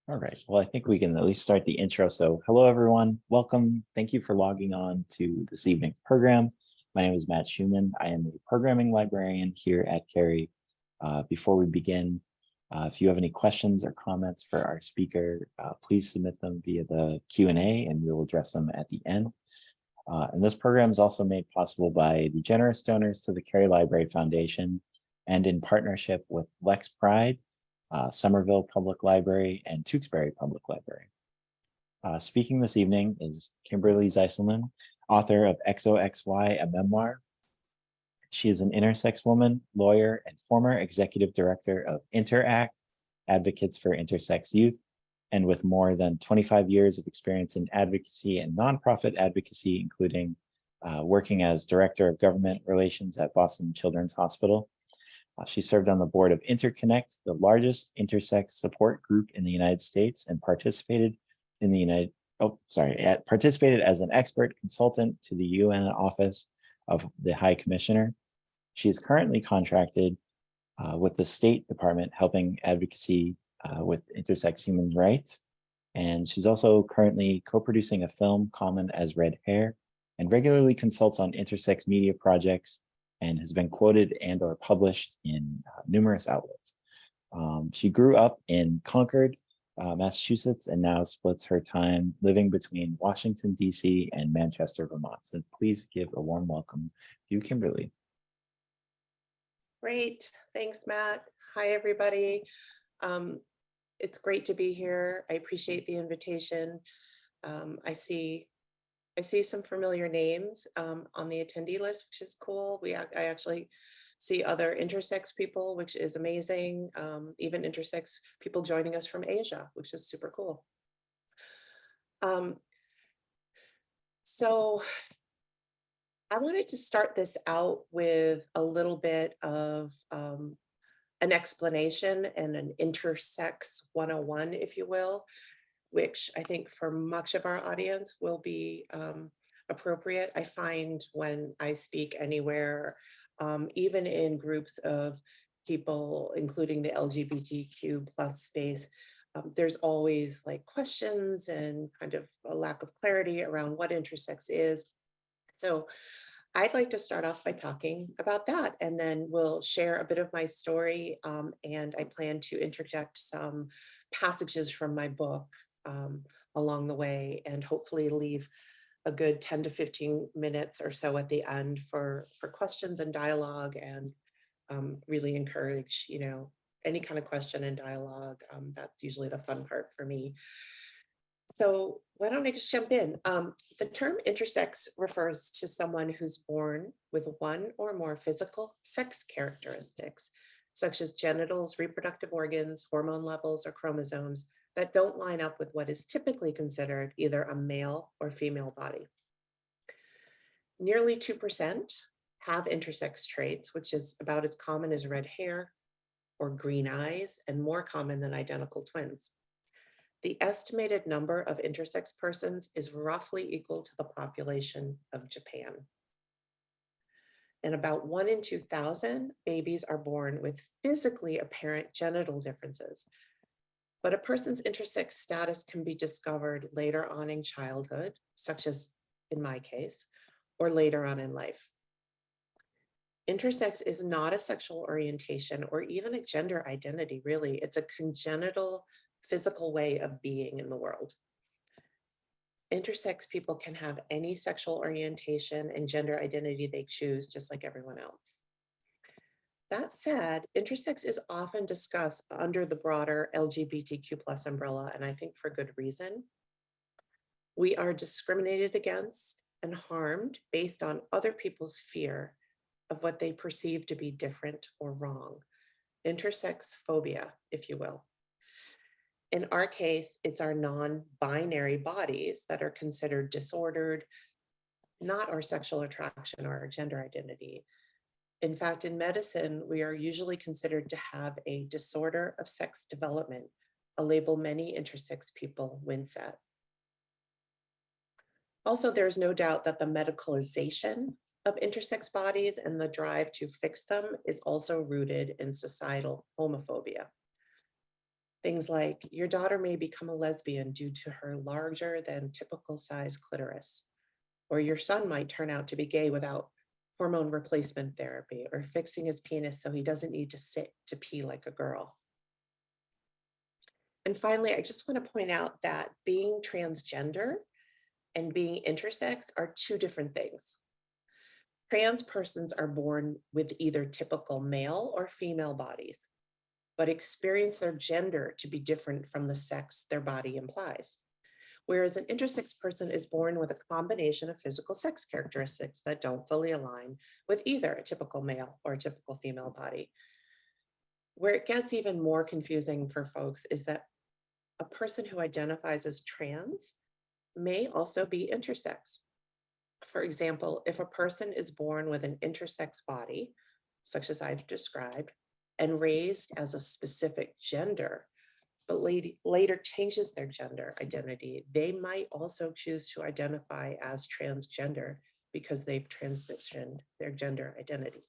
All right. Well, I think we can at least start the intro. So, hello, everyone. Welcome. Thank you for logging on to this evening's program. My name is Matt Schumann. I am a programming librarian here at Carey. Before we begin, if you have any questions or comments for our speaker, please submit them via the Q&A and we will address them at the end. And this program is also made possible by the generous donors to the Carey Library Foundation and in partnership with Lex Pride, Somerville Public Library, and Tewksbury Public Library. Speaking this evening is Kimberly Zieselman, author of XOXY, a memoir. She is an intersex woman, lawyer, and former executive director of InterAct, Advocates for Intersex Youth, and with more than 25 years of experience in advocacy and nonprofit advocacy, including working as director of government relations at Boston Children's Hospital. She served on the board of InterConnect, the largest intersex support group in the United States, and participated as an expert consultant to the UN Office of the High Commissioner. She is currently contracted with the State Department helping advocacy with intersex human rights. And she's also currently co-producing a film, Common as Red Hair, and regularly consults on intersex media projects and has been quoted and or published in numerous outlets. She grew up in Concord, Massachusetts, and now splits her time living between Washington, D.C. and Manchester, Vermont. So please give a warm welcome to Kimberly. Great, thanks, Matt. Hi, everybody. It's great to be here. I appreciate the invitation. I see some familiar names on the attendee list, which is cool. I actually see other intersex people, which is amazing. Even intersex people joining us from Asia, which is super cool. So I wanted to start this out with a little bit of an explanation and an intersex 101, if you will, which I think for much of our audience will be appropriate. I find when I speak anywhere, even in groups of people, including the LGBTQ plus space, there's always like questions and kind of a lack of clarity around what intersex is. So I'd like to start off by talking about that, and then we'll share a bit of my story, and I plan to interject some passages from my book along the way, and hopefully leave a good 10 to 15 minutes or so at the end for questions and dialogue, and really encourage, any kind of question and dialogue. That's usually the fun part for me. So why don't I just jump in? The term intersex refers to someone who's born with one or more physical sex characteristics, such as genitals, reproductive organs, hormone levels, or chromosomes that don't line up with what is typically considered either a male or female body. Nearly 2% have intersex traits, which is about as common as red hair or green eyes, and more common than identical twins. The estimated number of intersex persons is roughly equal to the population of Japan. And about 1 in 2,000 babies are born with physically apparent genital differences. But a person's intersex status can be discovered later on in childhood, such as in my case, or later on in life. Intersex is not a sexual orientation or even a gender identity, really. It's a congenital physical way of being in the world. Intersex people can have any sexual orientation and gender identity they choose, just like everyone else. That said, intersex is often discussed under the broader LGBTQ plus umbrella, and I think for good reason. We are discriminated against and harmed based on other people's fear of what they perceive to be different or wrong. Intersex phobia, if you will. In our case, it's our non-binary bodies that are considered disordered, not our sexual attraction or our gender identity. In fact, in medicine, we are usually considered to have a disorder of sex development, a label many intersex people wince at. Also, there's no doubt that the medicalization of intersex bodies and the drive to fix them is also rooted in societal homophobia. Things like your daughter may become a lesbian due to her larger than typical size clitoris, or your son might turn out to be gay without hormone replacement therapy or fixing his penis so he doesn't need to sit to pee like a girl. And finally, I just want to point out that being transgender and being intersex are two different things. Trans persons are born with either typical male or female bodies, but experience their gender to be different from the sex their body implies. Whereas an intersex person is born with a combination of physical sex characteristics that don't fully align with either a typical male or a typical female body. Where it gets even more confusing for folks is that a person who identifies as trans may also be intersex. For example, if a person is born with an intersex body, such as I've described, and raised as a specific gender, but later changes their gender identity, they might also choose to identify as transgender because they've transitioned their gender identity.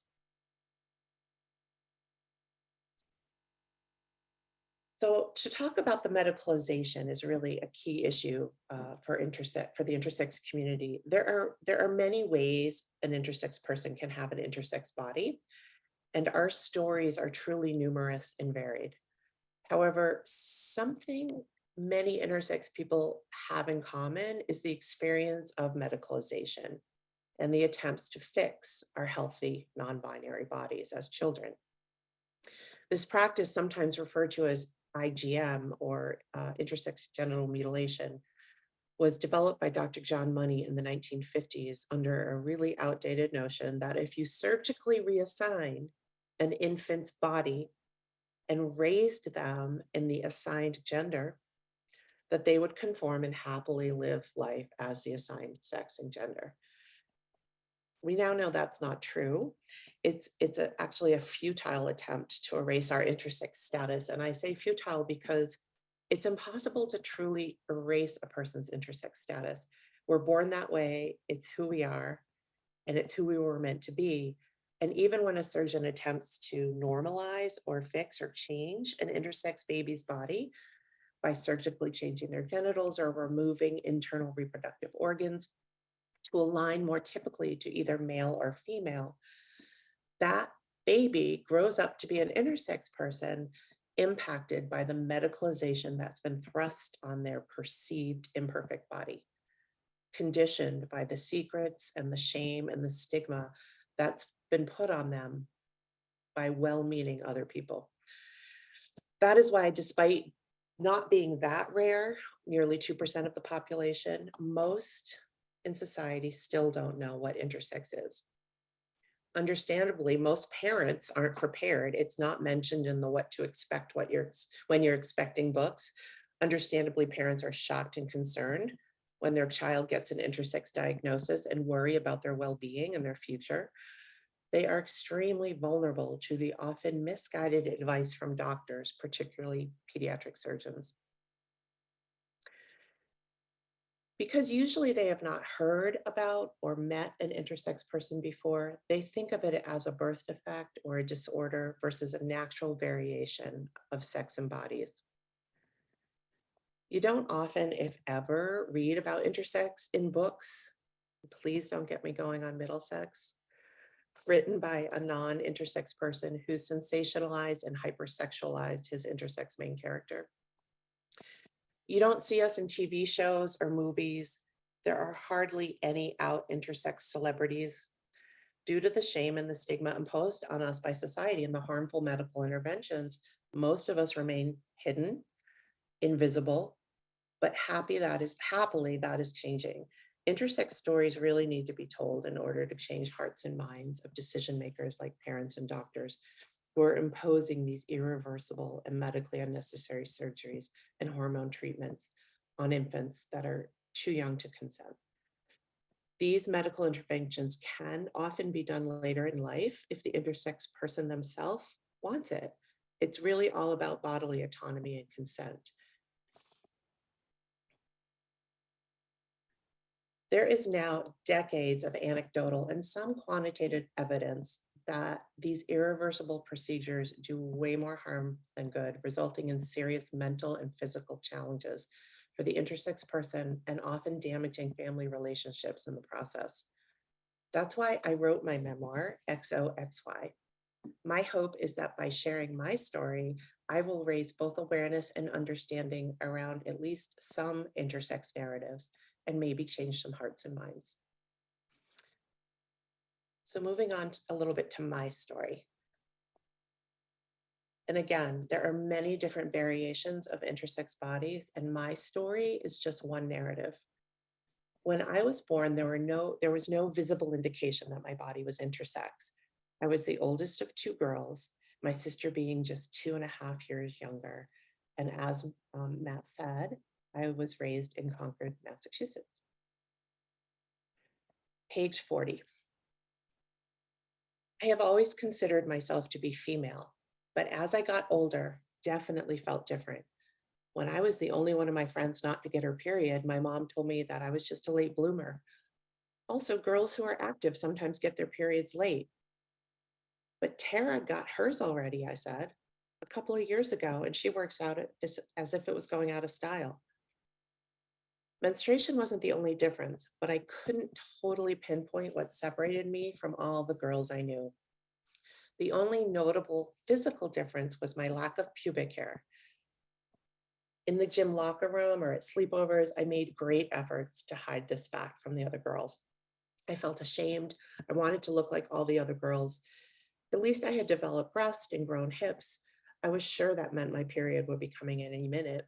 So to talk about the medicalization is really a key issue for the intersex community. There are many ways an intersex person can have an intersex body, and our stories are truly numerous and varied. However, something many intersex people have in common is the experience of medicalization and the attempts to fix our healthy non-binary bodies as children. This practice, sometimes referred to as IGM or intersex genital mutilation, was developed by Dr. John Money in the 1950s under a really outdated notion that if you surgically reassign an infant's body and raised them in the assigned gender, that they would conform and happily live life as the assigned sex and gender. We now know that's not true. It's actually a futile attempt to erase our intersex status. And I say futile because it's impossible to truly erase a person's intersex status. We're born that way, it's who we are, and it's who we were meant to be. And even when a surgeon attempts to normalize or fix or change an intersex baby's body by surgically changing their genitals or removing internal reproductive organs to align more typically to either male or female, that baby grows up to be an intersex person impacted by the medicalization that's been thrust on their perceived imperfect body, conditioned by the secrets and the shame and the stigma that's been put on them by well-meaning other people. That is why, despite not being that rare, nearly 2% of the population, most in society still don't know what intersex is. Understandably, most parents aren't prepared. It's not mentioned in the what to expect when you're expecting books. Understandably, parents are shocked and concerned when their child gets an intersex diagnosis and worry about their well-being and their future. They are extremely vulnerable to the often misguided advice from doctors, particularly pediatric surgeons. Because usually they have not heard about or met an intersex person before, they think of it as a birth defect or a disorder versus a natural variation of sex and bodies. You don't often, if ever, read about intersex in books. Please don't get me going on Middlesex, written by a non-intersex person who sensationalized and hypersexualized his intersex main character. You don't see us in TV shows or movies. There are hardly any out intersex celebrities due to the shame and the stigma imposed on us by society and the harmful medical interventions. Most of us remain hidden, invisible, but happily that is changing. Intersex stories really need to be told in order to change hearts and minds of decision makers like parents and doctors who are imposing these irreversible and medically unnecessary surgeries and hormone treatments on infants that are too young to consent. These medical interventions can often be done later in life if the intersex person themselves wants it. It's really all about bodily autonomy and consent. There is now decades of anecdotal and some quantitative evidence that these irreversible procedures do way more harm than good, resulting in serious mental and physical challenges for the intersex person and often damaging family relationships in the process. That's why I wrote my memoir, XOXY. My hope is that by sharing my story, I will raise both awareness and understanding around at least some intersex narratives and maybe change some hearts and minds. So moving on a little bit to my story. And again, there are many different variations of intersex bodies, and my story is just one narrative. When I was born, there was no visible indication that my body was intersex. I was the oldest of two girls, my sister being just 2.5 years younger. And as Matt said, I was raised in Concord, Massachusetts. Page 40. I have always considered myself to be female, but as I got older, definitely felt different. When I was the only one of my friends not to get her period, my mom told me that I was just a late bloomer. Also, girls who are active sometimes get their periods late. But Tara got hers already, I said, a couple of years ago, and she works out as if it was going out of style. Menstruation wasn't the only difference, but I couldn't totally pinpoint what separated me from all the girls I knew. The only notable physical difference was my lack of pubic hair. In the gym locker room or at sleepovers, I made great efforts to hide this fact from the other girls. I felt ashamed. I wanted to look like all the other girls. At least I had developed breasts and grown hips. I was sure that meant my period would be coming in any minute.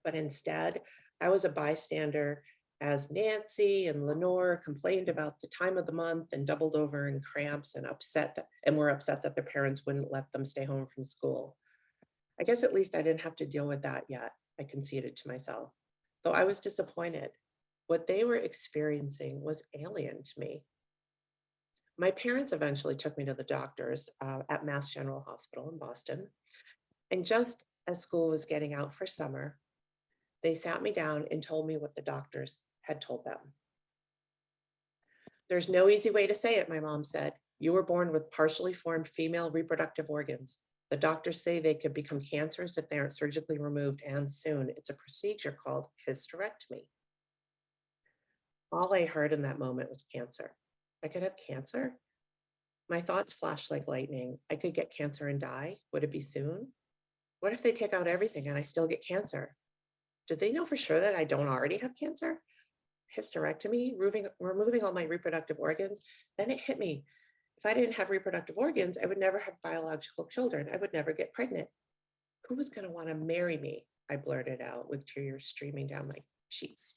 But instead, I was a bystander as Nancy and Lenore complained about the time of the month and doubled over in cramps and were upset that their parents wouldn't let them stay home from school. I guess at least I didn't have to deal with that yet, I conceded to myself. Though I was disappointed. What they were experiencing was alien to me. My parents eventually took me to the doctors at Mass General Hospital in Boston. And just as school was getting out for summer, they sat me down and told me what the doctors had told them. There's no easy way to say it, my mom said. You were born with partially formed female reproductive organs. The doctors say they could become cancerous if they aren't surgically removed, and soon. It's a procedure called hysterectomy. All I heard in that moment was cancer. I could have cancer? My thoughts flashed like lightning. I could get cancer and die. Would it be soon? What if they take out everything and I still get cancer? Did they know for sure that I don't already have cancer? Hysterectomy, removing all my reproductive organs. Then it hit me. If I didn't have reproductive organs, I would never have biological children. I would never get pregnant. Who was going to want to marry me? I blurted out with tears streaming down my cheeks.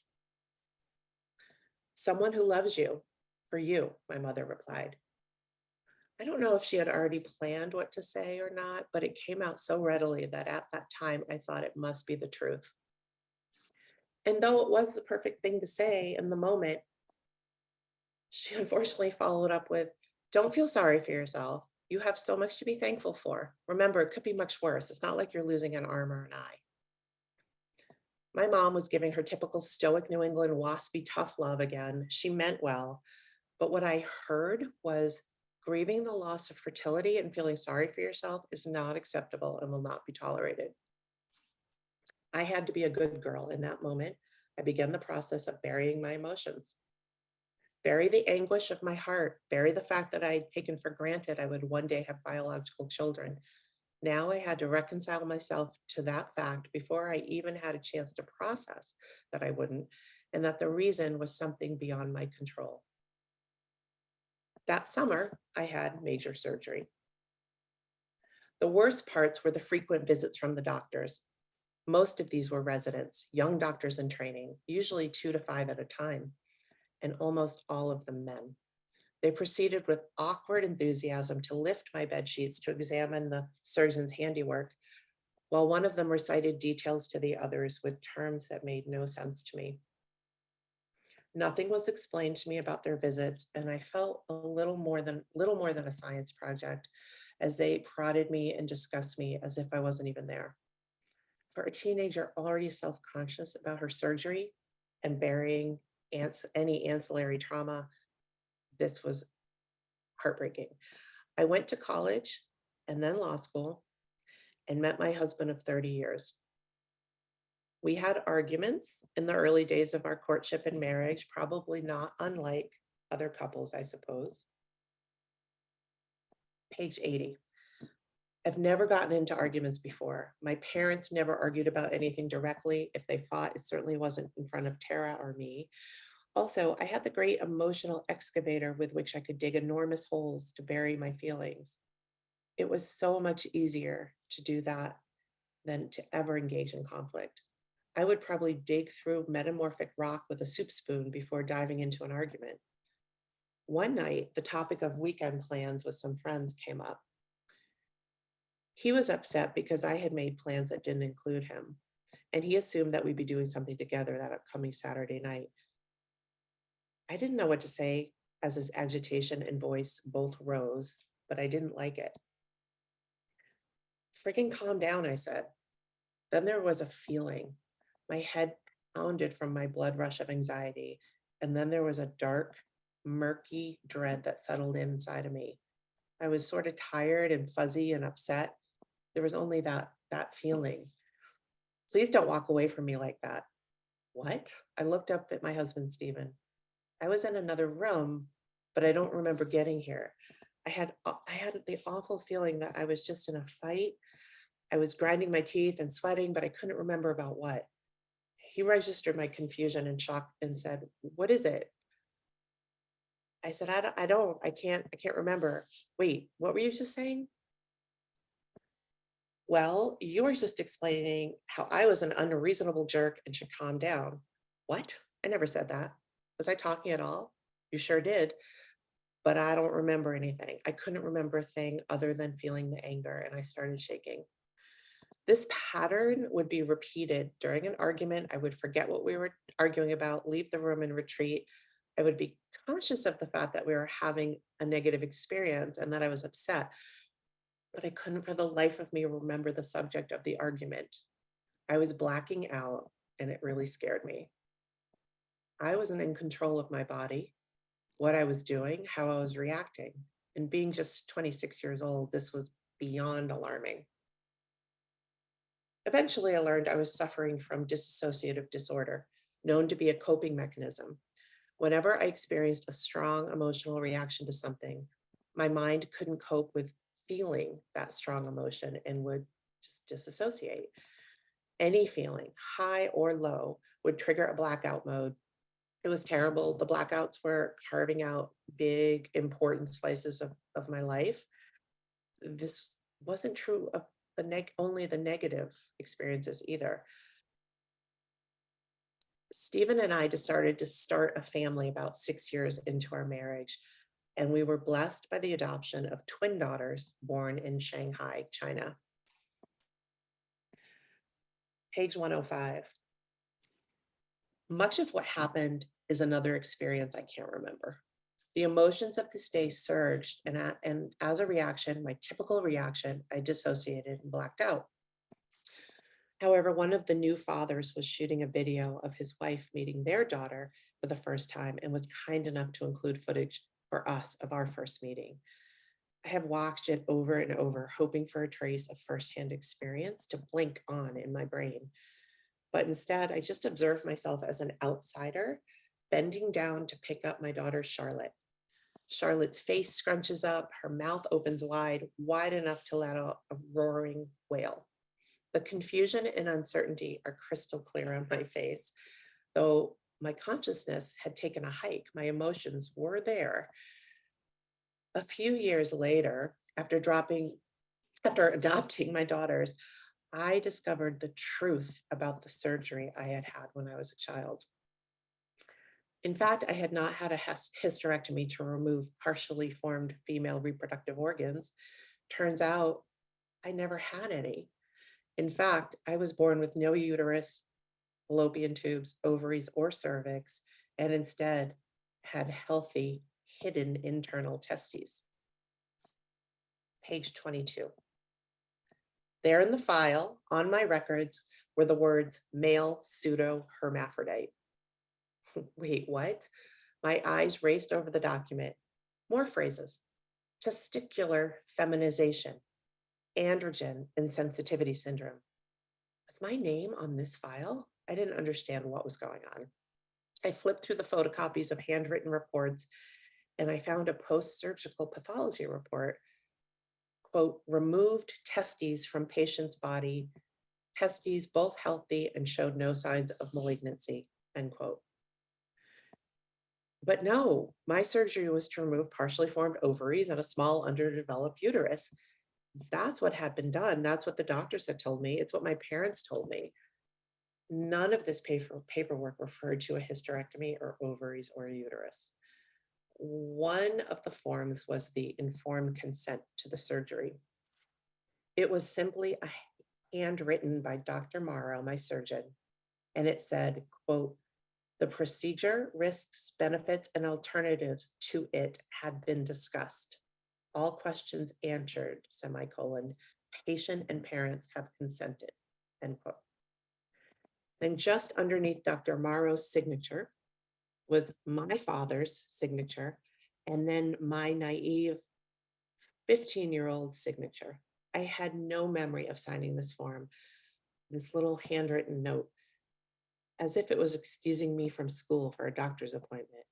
Someone who loves you, for you, my mother replied. I don't know if she had already planned what to say or not, but it came out so readily that at that time I thought it must be the truth. And though it was the perfect thing to say in the moment, she unfortunately followed up with, don't feel sorry for yourself. You have so much to be thankful for. Remember, it could be much worse. It's not like you're losing an arm or an eye. My mom was giving her typical stoic New England waspy tough love again. She meant well, but what I heard was grieving the loss of fertility and feeling sorry for yourself is not acceptable and will not be tolerated. I had to be a good girl in that moment. I began the process of burying my emotions. Bury the anguish of my heart, bury the fact that I had taken for granted I would one day have biological children. Now I had to reconcile myself to that fact before I even had a chance to process that I wouldn't, and that the reason was something beyond my control. That summer, I had major surgery. The worst parts were the frequent visits from the doctors. Most of these were residents, young doctors in training, usually 2 to 5 at a time, and almost all of them men. They proceeded with awkward enthusiasm to lift my bed sheets to examine the surgeon's handiwork, while one of them recited details to the others with terms that made no sense to me. Nothing was explained to me about their visits, and I felt a little more than a science project as they prodded me and discussed me as if I wasn't even there. For a teenager already self-conscious about her surgery and burying any ancillary trauma, this was heartbreaking. I went to college and then law school and met my husband of 30 years. We had arguments in the early days of our courtship and marriage, probably not unlike other couples, I suppose. Page 80. I've never gotten into arguments before. My parents never argued about anything directly. If they fought, it certainly wasn't in front of Tara or me. Also, I had the great emotional excavator with which I could dig enormous holes to bury my feelings. It was so much easier to do that than to ever engage in conflict. I would probably dig through metamorphic rock with a soup spoon before diving into an argument. One night, the topic of weekend plans with some friends came up. He was upset because I had made plans that didn't include him, and he assumed that we'd be doing something together that upcoming Saturday night. I didn't know what to say as his agitation and voice both rose, but I didn't like it. Freaking calm down, I said. Then there was a feeling. My head pounded from my blood rush of anxiety, and then there was a dark, murky dread that settled inside of me. I was sort of tired and fuzzy and upset. There was only that feeling. Please don't walk away from me like that. What? I looked up at my husband, Stephen. I was in another room, but I don't remember getting here. I had the awful feeling that I was just in a fight. I was grinding my teeth and sweating, but I couldn't remember about what. He registered my confusion and shock and said, "What is it?" I said, I can't remember. Wait, what were you just saying? Well, you were just explaining how I was an unreasonable jerk and should calm down. What? I never said that. Was I talking at all? You sure did, but I don't remember anything. I couldn't remember a thing other than feeling the anger, and I started shaking. This pattern would be repeated during an argument. I would forget what we were arguing about, leave the room and retreat. I would be conscious of the fact that we were having a negative experience and that I was upset, but I couldn't for the life of me remember the subject of the argument. I was blacking out, and it really scared me. I wasn't in control of my body, what I was doing, how I was reacting. And being just 26 years old, this was beyond alarming. Eventually, I learned I was suffering from dissociative disorder, known to be a coping mechanism. Whenever I experienced a strong emotional reaction to something, my mind couldn't cope with feeling that strong emotion and would just disassociate. Any feeling, high or low, would trigger a blackout mode. It was terrible. The blackouts were carving out big, important slices of my life. This wasn't true of only the negative experiences either. Stephen and I decided to start a family about 6 years into our marriage, and we were blessed by the adoption of twin daughters born in Shanghai, China. Page 105. Much of what happened is another experience I can't remember. The emotions of this day surged, and as a reaction, my typical reaction, I dissociated and blacked out. However, one of the new fathers was shooting a video of his wife meeting their daughter for the first time and was kind enough to include footage for us of our first meeting. I have watched it over and over, hoping for a trace of firsthand experience to blink on in my brain. But instead, I just observed myself as an outsider, bending down to pick up my daughter, Charlotte. Charlotte's face scrunches up, her mouth opens wide, wide enough to let out a roaring wail. The confusion and uncertainty are crystal clear on my face. Though my consciousness had taken a hike, my emotions were there. A few years later, after adopting my daughters, I discovered the truth about the surgery I had had when I was a child. In fact, I had not had a hysterectomy to remove partially formed female reproductive organs. Turns out I never had any. In fact, I was born with no uterus, fallopian tubes, ovaries, or cervix, and instead had healthy, hidden internal testes. Page 22. There in the file, on my records, were the words male pseudo-hermaphrodite. Wait, what? My eyes raced over the document. More phrases. testicular feminization, androgen insensitivity syndrome. Was my name on this file? I didn't understand what was going on. I flipped through the photocopies of handwritten reports and I found a post-surgical pathology report, quote, removed testes from patient's body, testes both healthy and showed no signs of malignancy, end quote. But no, my surgery was to remove partially formed ovaries and a small underdeveloped uterus. That's what had been done. That's what the doctors had told me. It's what my parents told me. None of this paperwork referred to a hysterectomy or ovaries or a uterus. One of the forms was the informed consent to the surgery. It was simply a handwritten by Dr. Morrow, my surgeon, and it said, quote, the procedure, risks, benefits, and alternatives to it had been discussed. All questions answered, semicolon, patient and parents have consented, end quote. And just underneath Dr. Morrow's signature was my father's signature, and then my naive 15-year-old signature. I had no memory of signing this form, this little handwritten note, as if it was excusing me from school for a doctor's appointment.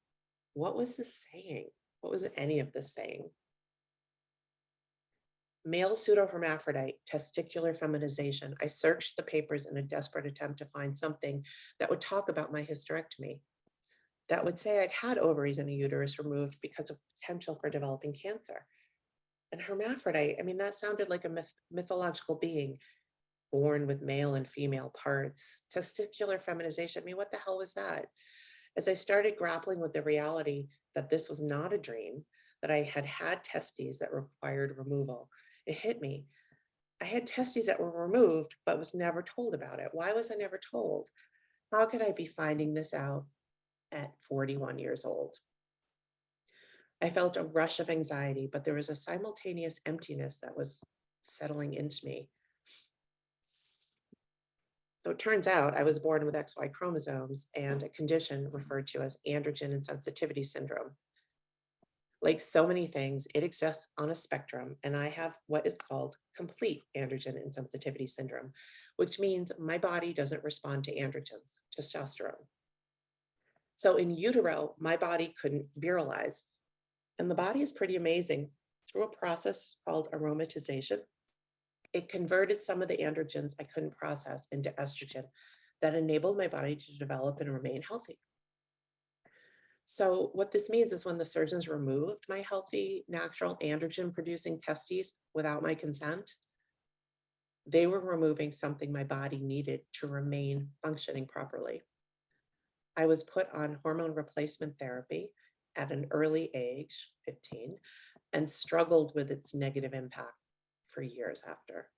What was this saying? What was any of this saying? Male pseudohermaphrodite, testicular feminization. I searched the papers in a desperate attempt to find something that would talk about my hysterectomy, that would say I'd had ovaries and a uterus removed because of potential for developing cancer. And hermaphrodite, I mean, that sounded like a mythological being born with male and female parts. Testicular feminization, I mean, what the hell was that? As I started grappling with the reality that this was not a dream, that I had had testes that required removal, it hit me. I had testes that were removed, but was never told about it. Why was I never told? How could I be finding this out at 41 years old? I felt a rush of anxiety, but there was a simultaneous emptiness that was settling into me. So it turns out I was born with XY chromosomes and a condition referred to as androgen insensitivity syndrome. Like so many things, it exists on a spectrum, and I have what is called complete androgen insensitivity syndrome, which means my body doesn't respond to androgens, testosterone. So in utero, my body couldn't virilize. And the body is pretty amazing. Through a process called aromatization, it converted some of the androgens I couldn't process into estrogen that enabled my body to develop and remain healthy. So what this means is when the surgeons removed my healthy, natural androgen-producing testes without my consent, they were removing something my body needed to remain functioning properly. I was put on hormone replacement therapy at an early age, 15, and struggled with its negative impact for years after.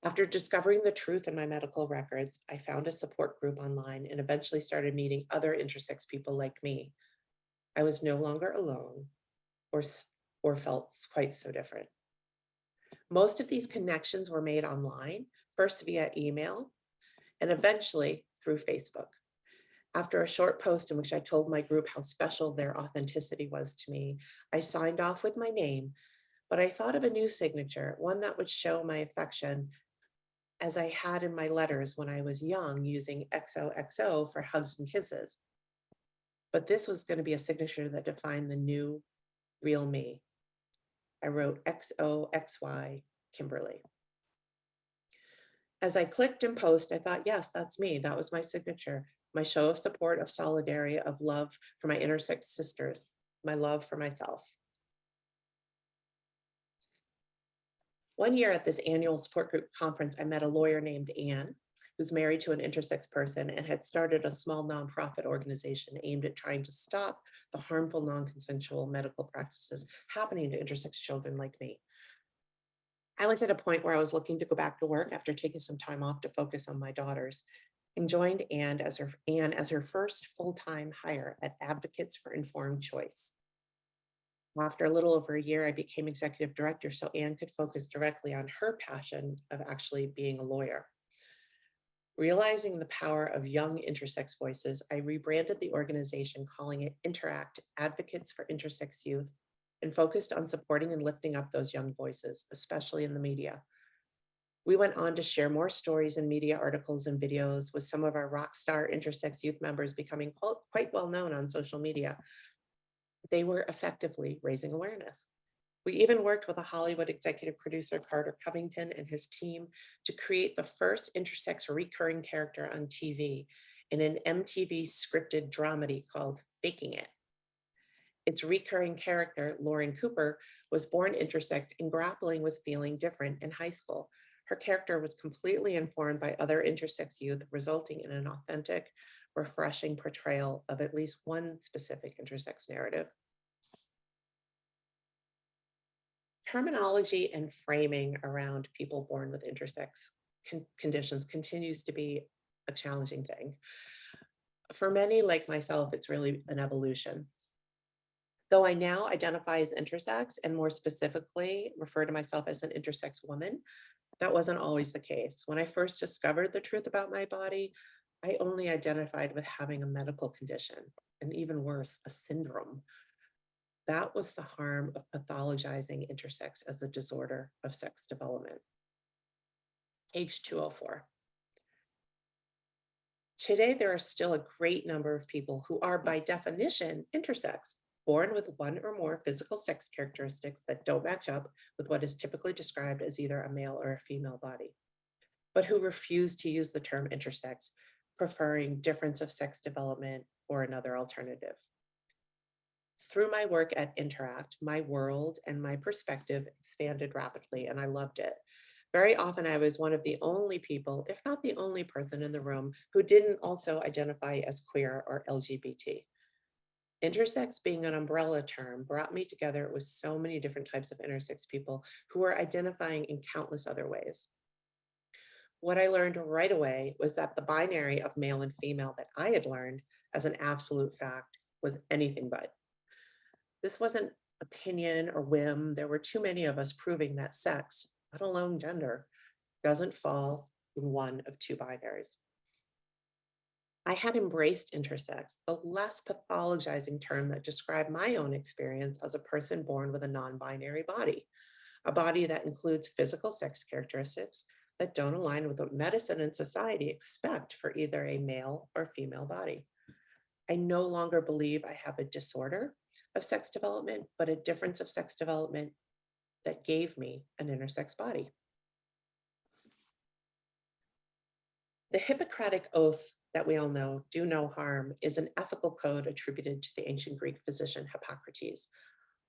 After discovering the truth in my medical records, I found a support group online and eventually started meeting other intersex people like me. I was no longer alone or felt quite so different. Most of these connections were made online, first via email, and eventually through Facebook. After a short post in which I told my group how special their authenticity was to me, I signed off with my name, but I thought of a new signature, one that would show my affection as I had in my letters when I was young, using XOXO for hugs and kisses. But this was going to be a signature that defined the new real me. I wrote XOXY Kimberly. As I clicked and post, I thought, yes, that's me. That was my signature, my show of support, of solidarity, of love for my intersex sisters, my love for myself. One year at this annual support group conference, I met a lawyer named Anne, who's married to an intersex person and had started a small nonprofit organization aimed at trying to stop the harmful non-consensual medical practices happening to intersex children like me. I was at a point where I was looking to go back to work after taking some time off to focus on my daughters, and joined Anne as her first full-time hire at Advocates for Informed Choice. After a little over a year, I became executive director so Anne could focus directly on her passion of actually being a lawyer. Realizing the power of young intersex voices, I rebranded the organization, calling it Interact, Advocates for Intersex Youth, and focused on supporting and lifting up those young voices, especially in the media. We went on to share more stories in media articles and videos, with some of our rock star Intersex Youth members becoming quite well known on social media. They were effectively raising awareness. We even worked with a Hollywood executive producer, Carter Covington, and his team to create the first intersex recurring character on TV in an MTV scripted dramedy called Faking It. Its recurring character, Lauren Cooper, was born intersex and grappling with feeling different in high school. Her character was completely informed by other intersex youth, resulting in an authentic, refreshing portrayal of at least one specific intersex narrative. Terminology and framing around people born with intersex conditions continues to be a challenging thing. For many, like myself, it's really an evolution. Though I now identify as intersex and more specifically refer to myself as an intersex woman, that wasn't always the case. When I first discovered the truth about my body, I only identified with having a medical condition, and even worse, a syndrome. That was the harm of pathologizing intersex as a disorder of sex development. Page 204. Today, there are still a great number of people who are by definition intersex, born with one or more physical sex characteristics that don't match up with what is typically described as either a male or a female body, but who refuse to use the term intersex, preferring difference of sex development or another alternative. Through my work at Interact, my world and my perspective expanded rapidly, and I loved it. Very often, I was one of the only people, if not the only person in the room, who didn't also identify as queer or LGBT. Intersex being an umbrella term brought me together with so many different types of intersex people who were identifying in countless other ways. What I learned right away was that the binary of male and female that I had learned as an absolute fact was anything but. This wasn't opinion or whim. There were too many of us proving that sex, let alone gender, doesn't fall in one of two binaries. I had embraced intersex, a less pathologizing term that described my own experience as a person born with a non-binary body, a body that includes physical sex characteristics that don't align with what medicine and society expect for either a male or female body. I no longer believe I have a disorder of sex development, but a difference of sex development that gave me an intersex body. The Hippocratic Oath that we all know, do no harm, is an ethical code attributed to the ancient Greek physician Hippocrates.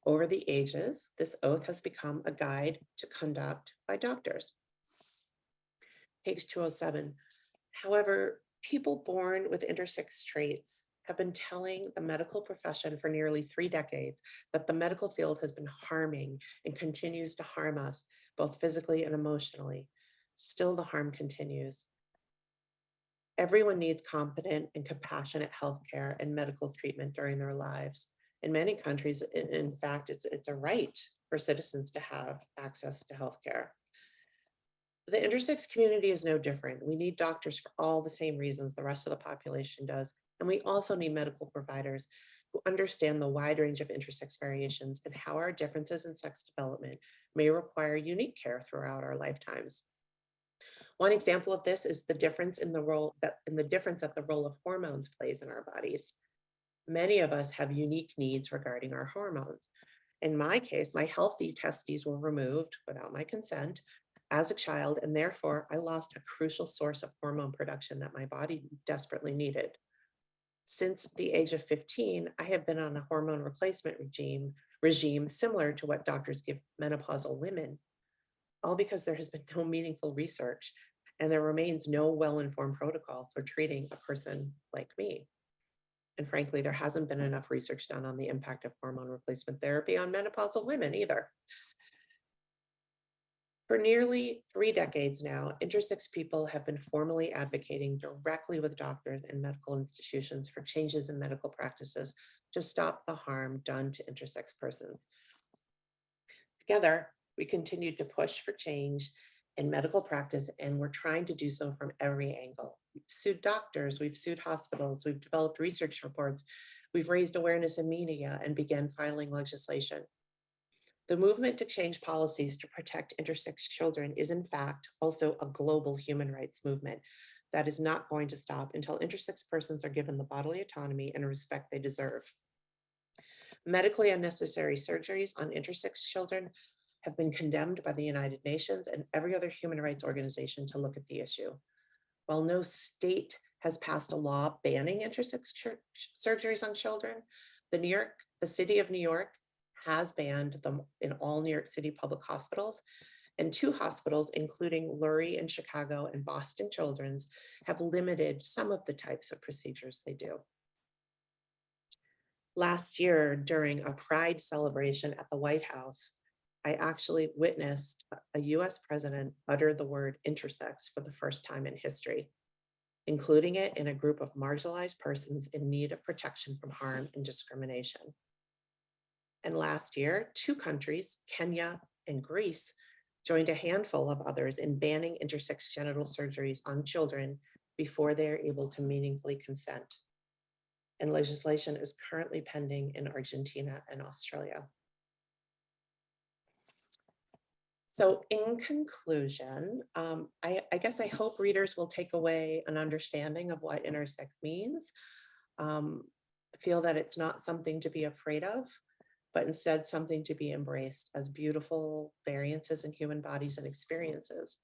Over the ages, this oath has become a guide to conduct by doctors. Page 207. However, people born with intersex traits have been telling the medical profession for nearly 3 decades that the medical field has been harming and continues to harm us, both physically and emotionally. Still, the harm continues. Everyone needs competent and compassionate healthcare and medical treatment during their lives. In many countries, in fact, it's a right for citizens to have access to healthcare. The intersex community is no different. We need doctors for all the same reasons the rest of the population does. And we also need medical providers who understand the wide range of intersex variations and how our differences in sex development may require unique care throughout our lifetimes. One example of this is the difference that the role of hormones plays in our bodies. Many of us have unique needs regarding our hormones. In my case, my healthy testes were removed without my consent as a child, and therefore I lost a crucial source of hormone production that my body desperately needed. Since the age of 15, I have been on a hormone replacement regime similar to what doctors give menopausal women, all because there has been no meaningful research and there remains no well-informed protocol for treating a person like me. And frankly, there hasn't been enough research done on the impact of hormone replacement therapy on menopausal women either. For nearly 3 decades now, intersex people have been formally advocating directly with doctors and medical institutions for changes in medical practices to stop the harm done to intersex persons. Together, we continue to push for change in medical practice, and we're trying to do so from every angle. We've sued doctors, we've sued hospitals, we've developed research reports, we've raised awareness in media and began filing legislation. The movement to change policies to protect intersex children is in fact also a global human rights movement that is not going to stop until intersex persons are given the bodily autonomy and respect they deserve. Medically unnecessary surgeries on intersex children have been condemned by the United Nations and every other human rights organization to look at the issue. While no state has passed a law banning intersex surgeries on children, the city of New York has banned them in all New York City public hospitals, and 2 hospitals, including Lurie in Chicago and Boston Children's, have limited some of the types of procedures they do. Last year, during a Pride celebration at the White House, I actually witnessed a US president utter the word intersex for the first time in history, including it in a group of marginalized persons in need of protection from harm and discrimination. And last year, 2 countries, Kenya and Greece, joined a handful of others in banning intersex genital surgeries on children before they are able to meaningfully consent. And legislation is currently pending in Argentina and Australia. So in conclusion, I guess I hope readers will take away an understanding of what intersex means, feel that it's not something to be afraid of, but instead something to be embraced as beautiful variances in human bodies and experiences.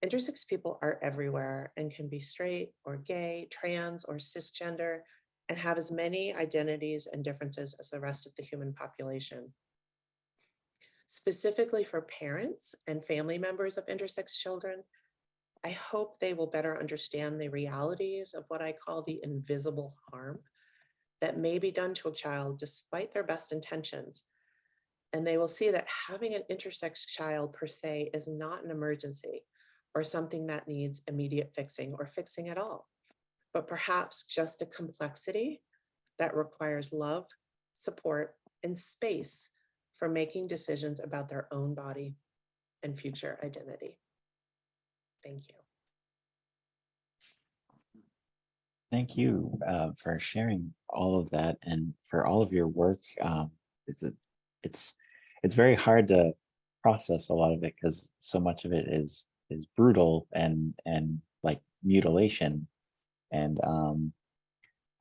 Intersex people are everywhere and can be straight or gay, trans or cisgender, and have as many identities and differences as the rest of the human population. Specifically for parents and family members of intersex children, I hope they will better understand the realities of what I call the invisible harm that may be done to a child despite their best intentions. And they will see that having an intersex child per se is not an emergency or something that needs immediate fixing or fixing at all, but perhaps just a complexity that requires love, support, and space for making decisions about their own body and future identity. Thank you. Thank you for sharing all of that and for all of your work. It's very hard to process a lot of it because so much of it is brutal and like mutilation. And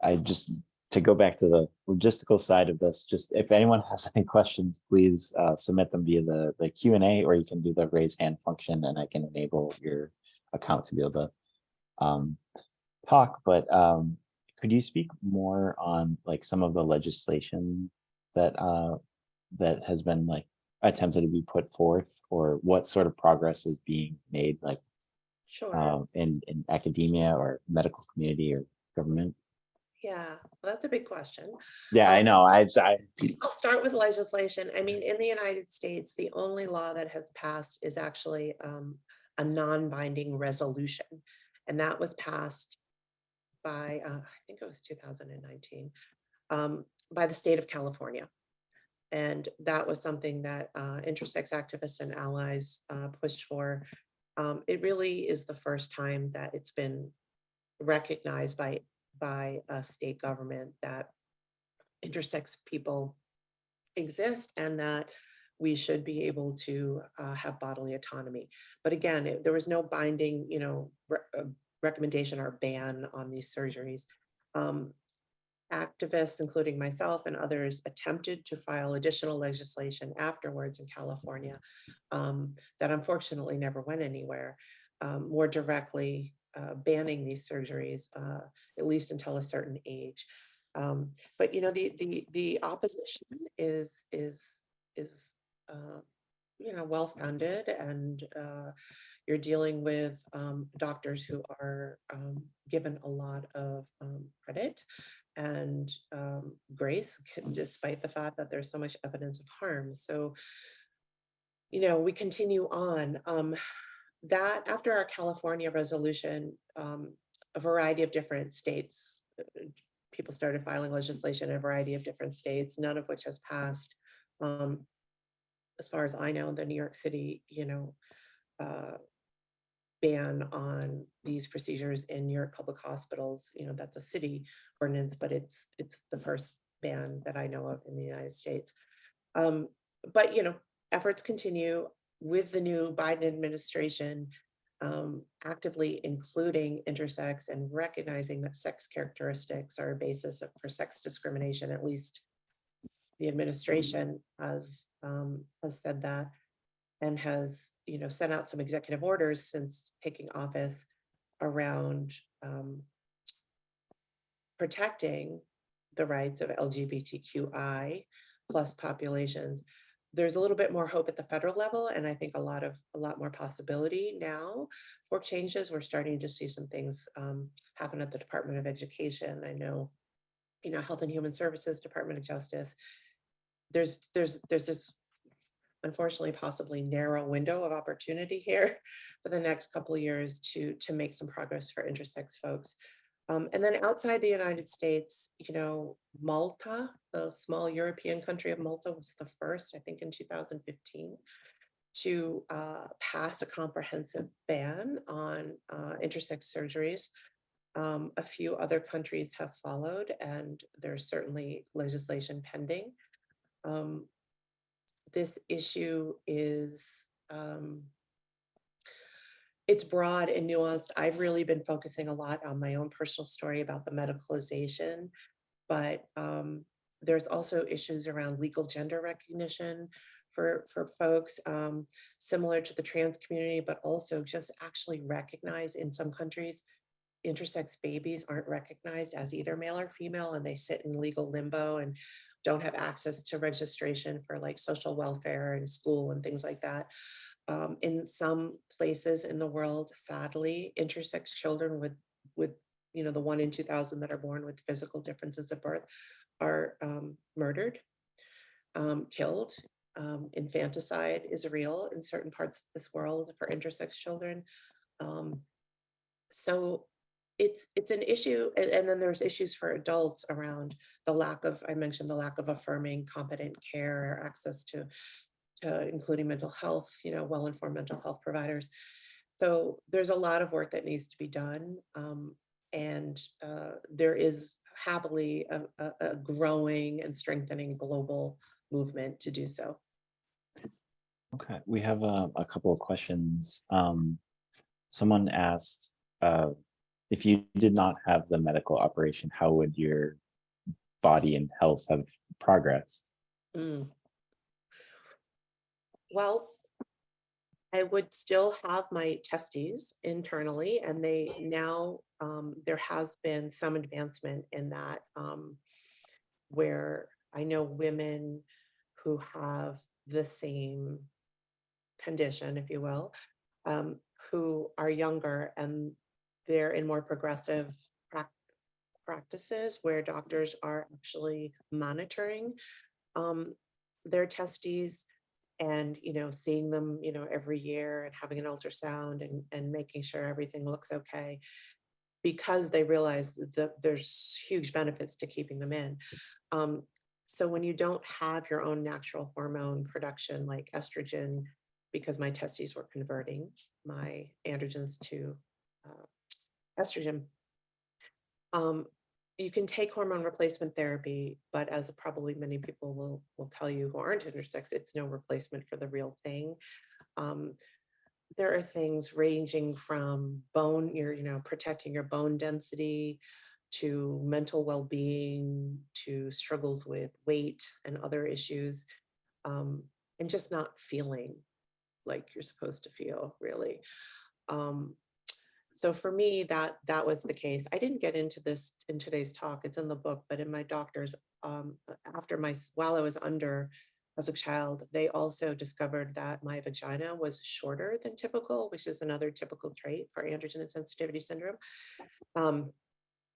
I just, to go back to the logistical side of this, just if anyone has any questions, please submit them via the Q&A, or you can do the raise hand function and I can enable your account to be able to talk. But could you speak more on like some of the legislation that that has been like attempted to be put forth, or what sort of progress is being made, like Sure. in academia or medical community or government? Yeah, well, that's a big question. Yeah, I know. I'll start with legislation. I mean, in the United States, the only law that has passed is actually a non-binding resolution. And that was passed by, I think it was 2019, by the state of California. And that was something that intersex activists and allies pushed for. It really is the first time that it's been recognized by a state government that intersex people exist and that we should be able to have bodily autonomy. But again, there was no binding, recommendation or ban on these surgeries. Activists, including myself and others, attempted to file additional legislation afterwards in California that unfortunately never went anywhere, more directly banning these surgeries, at least until a certain age. But the opposition is well-founded, and you're dealing with doctors who are given a lot of credit and grace, despite the fact that there's so much evidence of harm. So, we continue on. That after our California resolution, a variety of different states, people started filing legislation in a variety of different states, none of which has passed. As far as I know, the New York City, ban on these procedures in New York public hospitals, that's a city ordinance, but it's the first ban that I know of in the United States. But efforts continue with the new Biden administration actively including intersex and recognizing that sex characteristics are a basis for sex discrimination. At least the administration has said that, and has, you know, sent out some executive orders since taking office around protecting the rights of LGBTQI plus populations. There's a little bit more hope at the federal level, and I think a lot more possibility now for changes. We're starting to see some things happen at the Department of Education. I know, you know, Health and Human Services, Department of Justice. There's this unfortunately possibly narrow window of opportunity here for the next couple of years to make some progress for intersex folks. And then outside the United States, you know, Malta, the small European country of Malta, was the first, I think in 2015, to pass a comprehensive ban on intersex surgeries. A few other countries have followed, and there's certainly legislation pending. This issue is it's broad and nuanced. I've really been focusing a lot on my own personal story about the medicalization, but there's also issues around legal gender recognition for folks, similar to the trans community, but also just actually recognize in some countries, intersex babies aren't recognized as either male or female, and they sit in legal limbo and don't have access to registration for like social welfare and school and things like that. In some places in the world, sadly, intersex children with you know, the 1 in 2,000 that are born with physical differences of birth are murdered, killed. Infanticide is real in certain parts of this world for intersex children. So it's an issue, and then there's issues for adults around the lack of, I mentioned the lack of affirming competent care or access to including mental health, you know, well-informed mental health providers. So there's a lot of work that needs to be done. And there is happily a growing and strengthening global movement to do so. Okay, we have a couple of questions. Someone asked, if you did not have the medical operation, how would your body and health have progressed? Well, I would still have my testes internally, and they now, there has been some advancement in that, where I know women who have the same condition, if you will, who are younger and they're in more progressive practices where doctors are actually monitoring their testes and, you know, seeing them, you know, every year and having an ultrasound and making sure everything looks okay, because they realize that there's huge benefits to keeping them in. So when you don't have your own natural hormone production like estrogen, because my testes were converting my androgens to estrogen, you can take hormone replacement therapy, but as probably many people will tell you who aren't intersex, it's no replacement for the real thing. There are things ranging from bone, you know, protecting your bone density, to mental well-being, to struggles with weight and other issues, and just not feeling like you're supposed to feel, really. So for me, that was the case. I didn't get into this in today's talk, it's in the book, but in my doctor's, while I was under as a child, they also discovered that my vagina was shorter than typical, which is another typical trait for androgen insensitivity syndrome.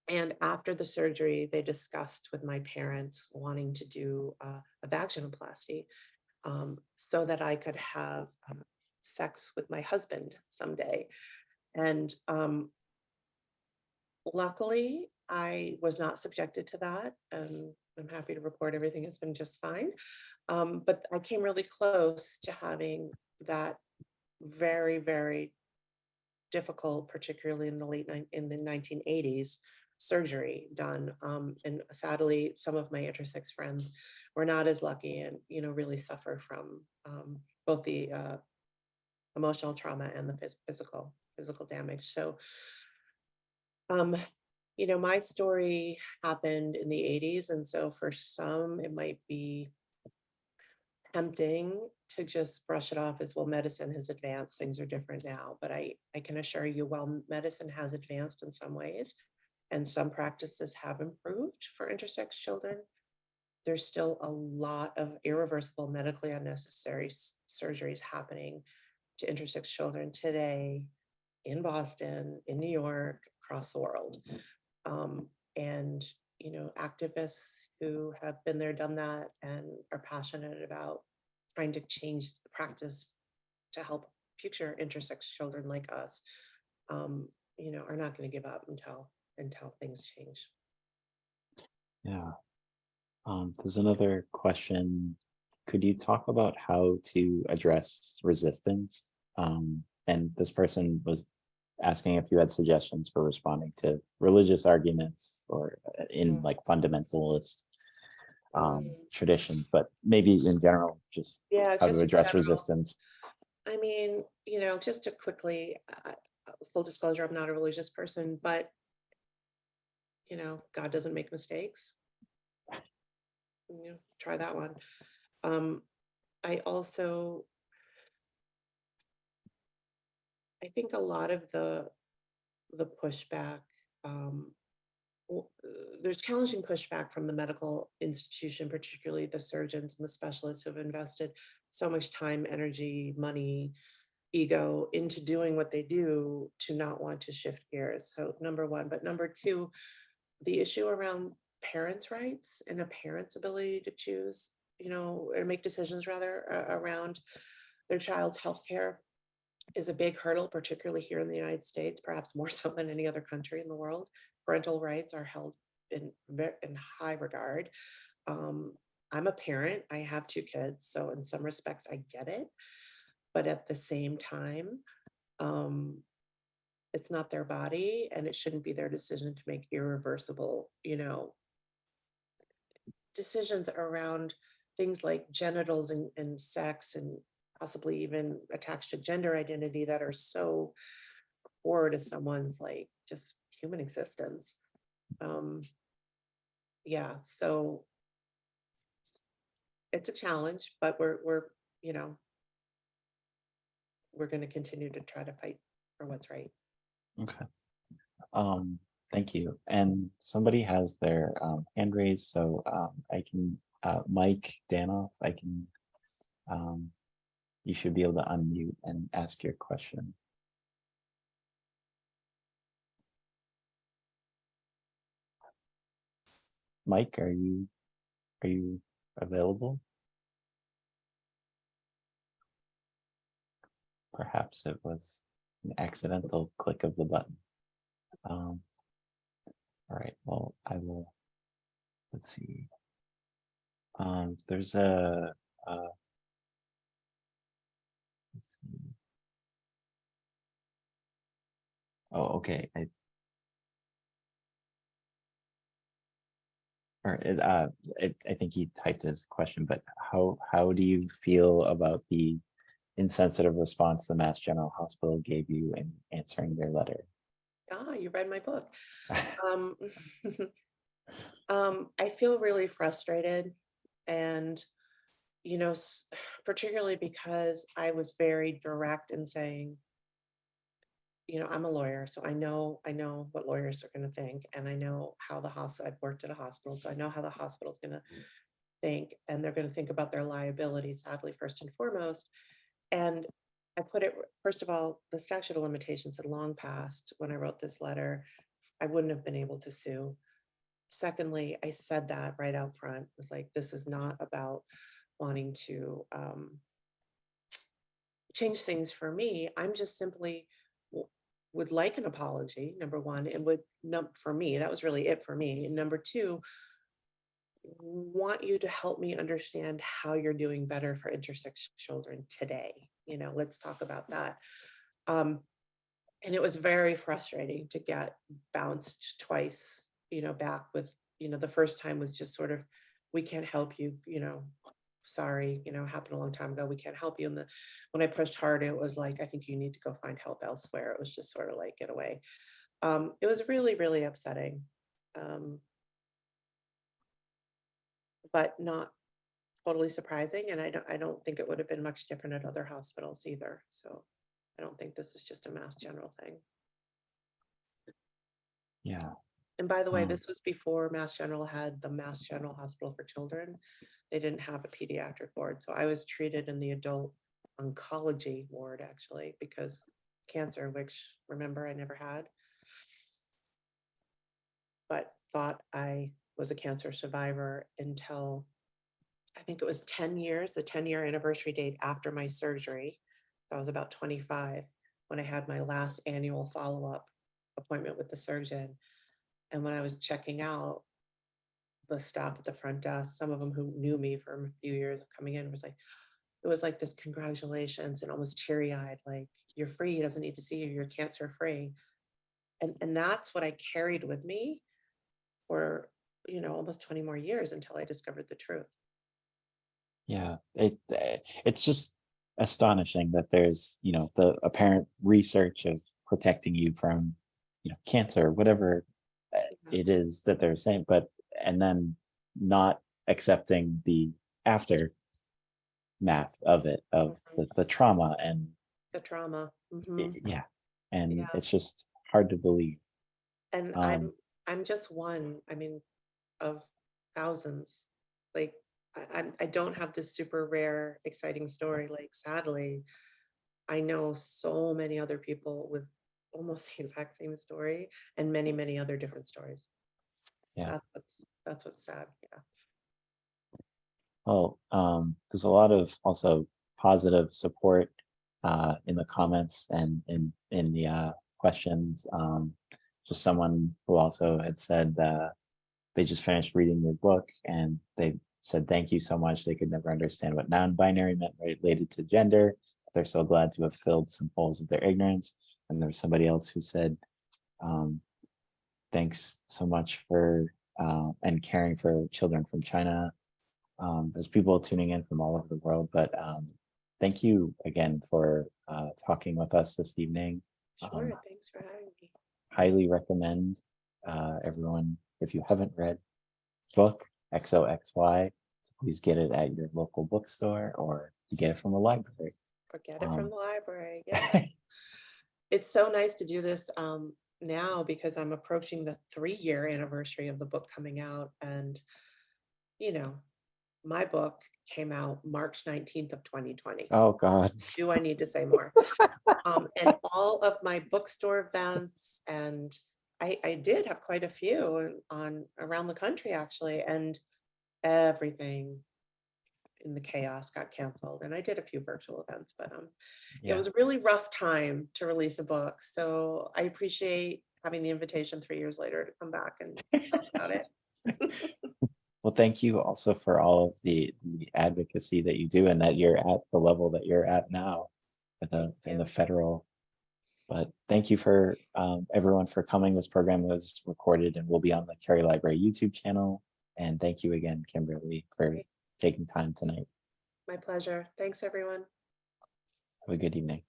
And after the surgery, they discussed with my parents wanting to do a vaginoplasty, so that I could have sex with my husband someday. And luckily, I was not subjected to that. And I'm happy to report everything has been just fine. But I came really close to having that very, very difficult, particularly in the 1980s, surgery done. And sadly, some of my intersex friends were not as lucky and, really suffer from both the emotional trauma and the physical damage. So, my story happened in the 80s. And so for some, it might be tempting to just brush it off as, well, medicine has advanced, things are different now. But I can assure you, while medicine has advanced in some ways, and some practices have improved for intersex children, there's still a lot of irreversible medically unnecessary surgeries happening to intersex children today in Boston, in New York, across the world. And activists who have been there, done that, and are passionate about trying to change the practice to help future intersex children like us, are not going to give up until things change. Yeah. There's another question. Could you talk about how to address resistance? And this person was asking if you had suggestions for responding to religious arguments or in like fundamentalist traditions, but maybe in general, just Yeah, how just to in address general. resistance. I mean, just to quickly, full disclosure, I'm not a religious person, but God doesn't make mistakes. Try that one. I think a lot of the pushback, there's challenging pushback from the medical institution, particularly the surgeons and the specialists who have invested so much time, energy, money, ego into doing what they do, to not want to shift gears. So number one. But number two, the issue around parents' rights and a parent's ability to choose, or make decisions rather, around their child's healthcare is a big hurdle, particularly here in the United States, perhaps more so than any other country in the world. Parental rights are held in high regard. I'm a parent. I have 2 kids, so in some respects, I get it. But at the same time, it's not their body, and it shouldn't be their decision to make irreversible, decisions around things like genitals and sex, and possibly even attached to gender identity, that are so core to someone's like just human existence. Yeah, so it's a challenge, but we're going to continue to try to fight for what's right. Okay. Thank you. And somebody has their hand raised, so I can, Mike Danoff, you should be able to unmute and ask your question. Mike, are you available? Perhaps it was an accidental click of the button. All right, well, I will, let's see. There's a, let's see. Oh, okay. I think he typed his question, but how do you feel about the insensitive response the Mass General Hospital gave you in answering their letter? You read my book. I feel really frustrated, and particularly because I was very direct in saying, I'm a lawyer, so I know what lawyers are going to think, and I know how I've worked at a hospital, so I know how the hospital's going to think, and they're going to think about their liability, sadly, first and foremost. And I put it, first of all, the statute of limitations had long passed when I wrote this letter. I wouldn't have been able to sue. Secondly, I said that right out front. It was like, this is not about wanting to change things for me. I'm just simply would like an apology, number one, and for me, that was really it for me. And number two, want you to help me understand how you're doing better for intersex children today. Let's talk about that. And it was very frustrating to get bounced twice, back with, the first time was just sort of, we can't help you, sorry, happened a long time ago. We can't help you. And when I pushed hard, it was like, I think you need to go find help elsewhere. It was just sort of like, get away. It was really, really upsetting. Um, but not totally surprising. And I don't think it would have been much different at other hospitals either. So I don't think this is just a Mass General thing. Yeah. And by the way, Um, this was before Mass General had the Mass General Hospital for Children. They didn't have a pediatric ward. So I was treated in the adult oncology ward, actually, because cancer, which remember I never had, but thought I was a cancer survivor until I think it was 10 years, the 10-year anniversary date after my surgery. I was about 25 when I had my last annual follow-up appointment with the surgeon. And when I was checking out, the staff at the front desk, some of them who knew me for a few years of coming in, it was like this congratulations and almost teary-eyed, like, you're free, he doesn't need to see you, you're cancer free. And that's what I carried with me for, almost 20 more years until I discovered the truth. yeah, it's just astonishing that there's, the apparent research of protecting you from, cancer, whatever Yeah. it is that they're saying, but and then not accepting the aftermath of it, of Mhm. the trauma and The trauma. Hmm. yeah, and Yeah. it's just hard to believe. And Um, I'm just one, I mean, of thousands. Like I don't have this super rare, exciting story. Like sadly, I know so many other people with almost the exact same story and many, many other different stories. yeah. That's what's sad. Yeah. Well, there's a lot of also positive support in the comments and in the questions. Just someone who also had said they just finished reading your book and they said thank you so much. They could never understand what non-binary meant related to gender. They're so glad to have filled some holes of their ignorance. And there was somebody else who said, um, thanks so much for and caring for children from China. There's people tuning in from all over the world, but thank you again for talking with us this evening. Sure. Thanks for having me. Highly recommend everyone, if you haven't read book XOXY, please get it at your local bookstore or you get it from the library. Or get it from Um, the library. Yeah. It's so nice to do this now because I'm approaching the 3-year anniversary of the book coming out. And, you know, my book came out March 19th of 2020. oh God. Do I need to say more? And all of my bookstore events, and I did have quite a few on around the country actually, and everything in the chaos got canceled. And I did a few virtual events, but it Yeah. was a really rough time to release a book. So I appreciate having the invitation 3 years later to come back and talk about it. Well, thank you also for all of the advocacy that you do and that you're at the level that you're at now Thank in the you. federal. But thank you for everyone for coming. This program was recorded and will be on the Cary Library YouTube channel. And thank you again, Kimberly, for Great. taking time tonight. My pleasure. Thanks, everyone. Have a good evening.